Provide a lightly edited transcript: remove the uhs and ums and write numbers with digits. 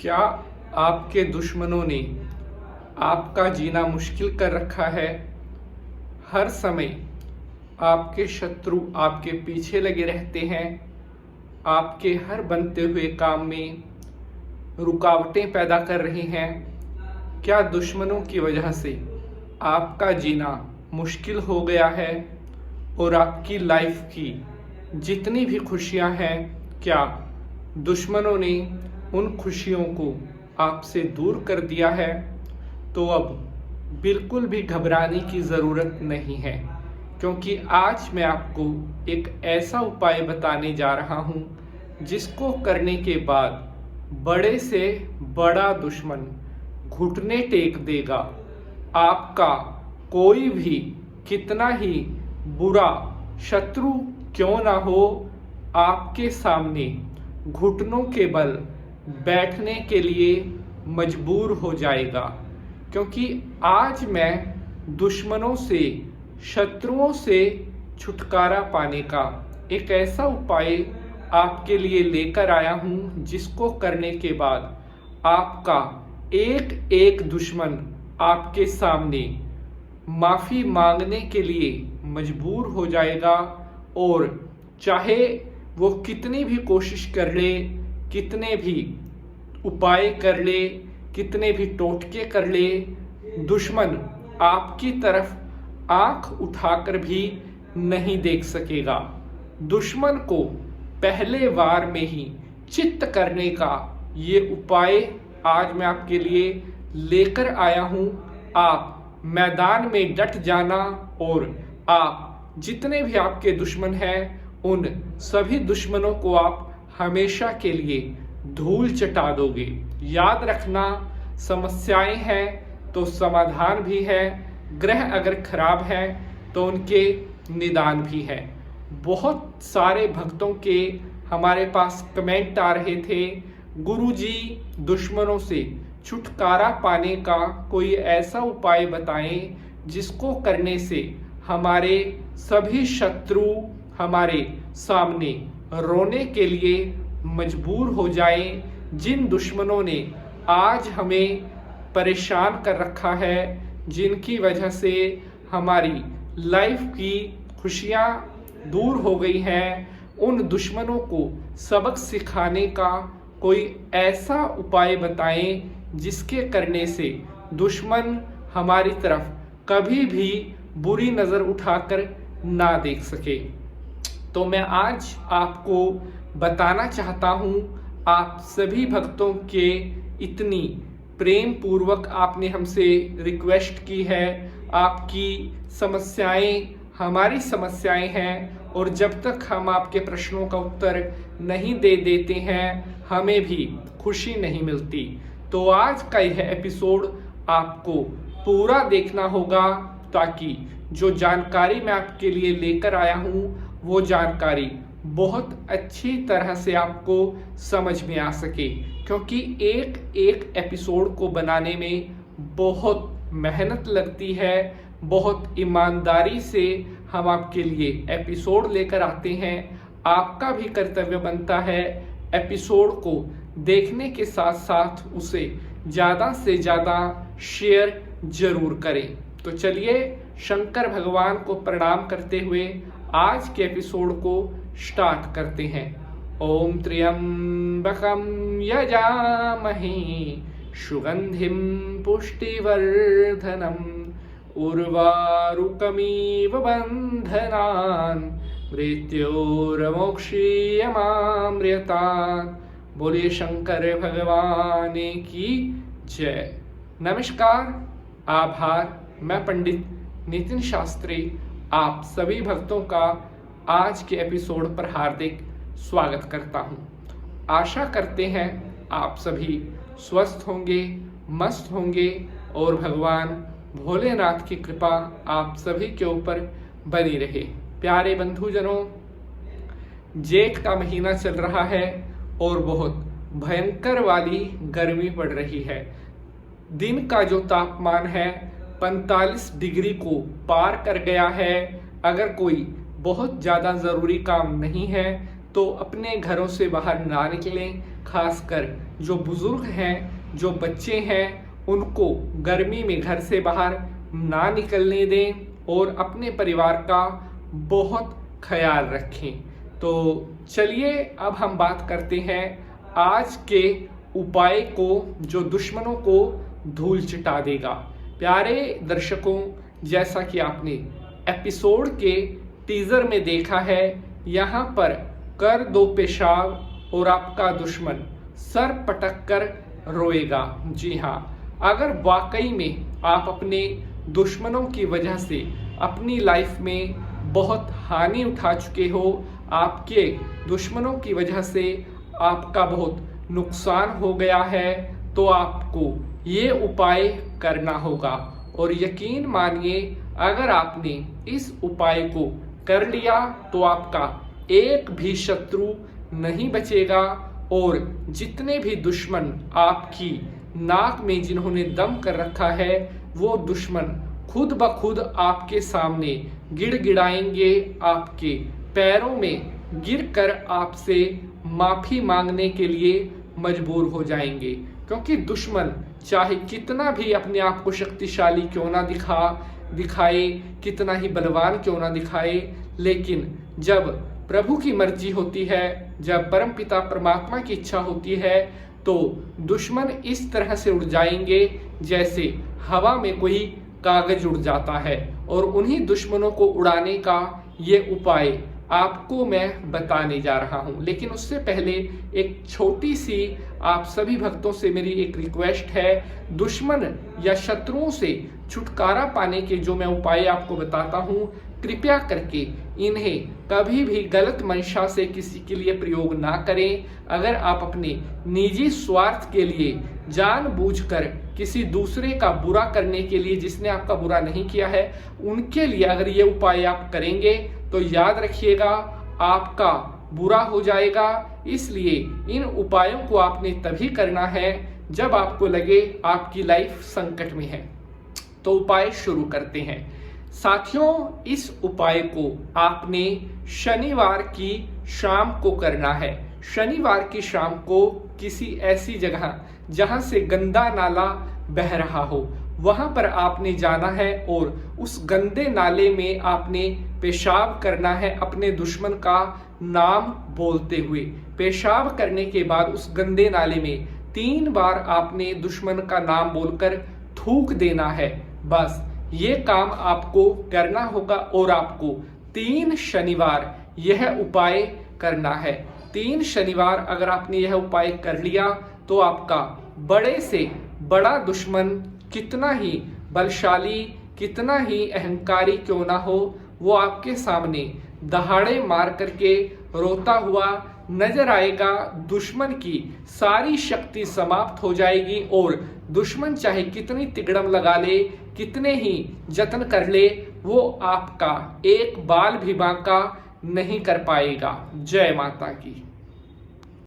क्या आपके दुश्मनों ने आपका जीना मुश्किल कर रखा है? हर समय आपके शत्रु आपके पीछे लगे रहते हैं, आपके हर बनते हुए काम में रुकावटें पैदा कर रहे हैं। क्या दुश्मनों की वजह से आपका जीना मुश्किल हो गया है और आपकी लाइफ की जितनी भी खुशियां हैं, क्या दुश्मनों ने उन खुशियों को आपसे दूर कर दिया है? तो अब बिल्कुल भी घबराने की ज़रूरत नहीं है, क्योंकि आज मैं आपको एक ऐसा उपाय बताने जा रहा हूँ जिसको करने के बाद बड़े से बड़ा दुश्मन घुटने टेक देगा। आपका कोई भी कितना ही बुरा शत्रु क्यों ना हो, आपके सामने घुटनों के बल बैठने के लिए मजबूर हो जाएगा। क्योंकि आज मैं दुश्मनों से, शत्रुओं से छुटकारा पाने का एक ऐसा उपाय आपके लिए लेकर आया हूँ जिसको करने के बाद आपका एक एक दुश्मन आपके सामने माफ़ी मांगने के लिए मजबूर हो जाएगा। और चाहे वो कितनी भी कोशिश कर ले, कितने भी उपाय कर ले, कितने भी टोटके कर ले, दुश्मन आपकी तरफ आंख उठाकर भी नहीं देख सकेगा। दुश्मन को पहले वार में ही चित्त करने का ये उपाय आज मैं आपके लिए लेकर आया हूँ। आप मैदान में डट जाना और आप जितने भी आपके दुश्मन हैं, उन सभी दुश्मनों को आप हमेशा के लिए धूल चटा दोगे। याद रखना, समस्याएं हैं तो समाधान भी है, ग्रह अगर खराब है तो उनके निदान भी है। बहुत सारे भक्तों के हमारे पास कमेंट आ रहे थे, गुरुजी दुश्मनों से छुटकारा पाने का कोई ऐसा उपाय बताएं जिसको करने से हमारे सभी शत्रु हमारे सामने रोने के लिए मजबूर हो जाएं। जिन दुश्मनों ने आज हमें परेशान कर रखा है, जिनकी वजह से हमारी लाइफ की खुशियाँ दूर हो गई हैं, उन दुश्मनों को सबक सिखाने का कोई ऐसा उपाय बताएं जिसके करने से दुश्मन हमारी तरफ कभी भी बुरी नज़र उठाकर ना देख सके। तो मैं आज आपको बताना चाहता हूँ, आप सभी भक्तों के इतनी प्रेम पूर्वक आपने हमसे रिक्वेस्ट की है। आपकी समस्याएं हमारी समस्याएं हैं और जब तक हम आपके प्रश्नों का उत्तर नहीं दे देते हैं, हमें भी खुशी नहीं मिलती। तो आज का यह एपिसोड आपको पूरा देखना होगा, ताकि जो जानकारी मैं आपके लिए लेकर आया हूँ वो जानकारी बहुत अच्छी तरह से आपको समझ में आ सके। क्योंकि एक एक एपिसोड को बनाने में बहुत मेहनत लगती है, बहुत ईमानदारी से हम आपके लिए एपिसोड लेकर आते हैं। आपका भी कर्तव्य बनता है एपिसोड को देखने के साथ साथ उसे ज़्यादा से ज़्यादा शेयर जरूर करें। तो चलिए शंकर भगवान को प्रणाम करते हुए आज के एपिसोड को स्टार्ट करते हैं। ओम त्र्यंबकं यजामहे सुगंधिं पुष्टिवर्धनम् उर्वारुकमिव बन्धनान् मृत्योर्मोक्षीयमामृतात्। बोलिए शंकर भगवान की जय। नमस्कार, आभार। मैं पंडित नितिन शास्त्री आप सभी भक्तों का आज के एपिसोड पर हार्दिक स्वागत करता हूं। आशा करते हैं आप सभी स्वस्थ होंगे, मस्त होंगे और भगवान भोलेनाथ की कृपा आप सभी के ऊपर बनी रहे। प्यारे बंधुजनों, जेठ का महीना चल रहा है और बहुत भयंकर वाली गर्मी पड़ रही है। दिन का जो तापमान है 45 डिग्री को पार कर गया है। अगर कोई बहुत ज़्यादा ज़रूरी काम नहीं है तो अपने घरों से बाहर ना निकलें। खासकर जो बुजुर्ग हैं, जो बच्चे हैं, उनको गर्मी में घर से बाहर ना निकलने दें और अपने परिवार का बहुत ख्याल रखें। तो चलिए अब हम बात करते हैं आज के उपाय को जो दुश्मनों को धूल चिटा देगा। प्यारे दर्शकों, जैसा कि आपने एपिसोड के टीजर में देखा है, यहाँ पर कर दो पेशाब और आपका दुश्मन सर पटक कर रोएगा। जी हाँ, अगर वाकई में आप अपने दुश्मनों की वजह से अपनी लाइफ में बहुत हानि उठा चुके हो, आपके दुश्मनों की वजह से आपका बहुत नुकसान हो गया है, तो आपको ये उपाय करना होगा। और यकीन मानिए, अगर आपने इस उपाय को कर लिया तो आपका एक भी शत्रु नहीं बचेगा और जितने भी दुश्मन आपकी नाक में जिन्होंने दम कर रखा है, वो दुश्मन खुद ब खुद आपके सामने गिड़गिड़ाएंगे, आपके पैरों में गिरकर आपसे माफी मांगने के लिए मजबूर हो जाएंगे। क्योंकि दुश्मन चाहे कितना भी अपने आप को शक्तिशाली क्यों ना दिखाए, कितना ही बलवान क्यों ना दिखाए, लेकिन जब प्रभु की मर्जी होती है, जब परमपिता परमात्मा की इच्छा होती है, तो दुश्मन इस तरह से उड़ जाएंगे जैसे हवा में कोई कागज उड़ जाता है। और उन्हीं दुश्मनों को उड़ाने का ये उपाय आपको मैं बताने जा रहा हूं। लेकिन उससे पहले एक छोटी सी आप सभी भक्तों से मेरी एक रिक्वेस्ट है। दुश्मन या शत्रुओं से छुटकारा पाने के जो मैं उपाय आपको बताता हूं, कृपया करके इन्हें कभी भी गलत मंशा से किसी के लिए प्रयोग ना करें। अगर आप अपने निजी स्वार्थ के लिए जानबूझकर किसी दूसरे का बुरा करने के लिए, जिसने आपका बुरा नहीं किया है, उनके लिए अगर ये उपाय आप करेंगे तो याद रखिएगा आपका बुरा हो जाएगा। इसलिए इन उपायों को आपने तभी करना है जब आपको लगे आपकी लाइफ संकट में है। तो उपाय शुरू करते हैं। साथियों, इस उपाय को आपने शनिवार की शाम को करना है। शनिवार की शाम को किसी ऐसी जगह जहां से गंदा नाला बह रहा हो, वहां पर आपने जाना है और उस गंदे नाले में आपने पेशाब करना है अपने दुश्मन का नाम बोलते हुए। पेशाब करने के बाद उस गंदे नाले में 3 बार आपने दुश्मन का नाम बोलकर थूक देना है। बस ये काम आपको करना होगा और आपको 3 शनिवार यह उपाय करना है। 3 शनिवार अगर आपने यह उपाय कर लिया तो आपका बड़े से बड़ा दुश्मन कितना ही बलशाली, कितना ही अहंकारी क्यों ना हो, वो आपके सामने दहाड़े मार करके रोता हुआ नजर आएगा। दुश्मन की सारी शक्ति समाप्त हो जाएगी और दुश्मन चाहे कितनी तिगड़म लगा ले, कितने ही जतन कर ले, वो आपका एक बाल भी बांका नहीं कर पाएगा। जय माता की।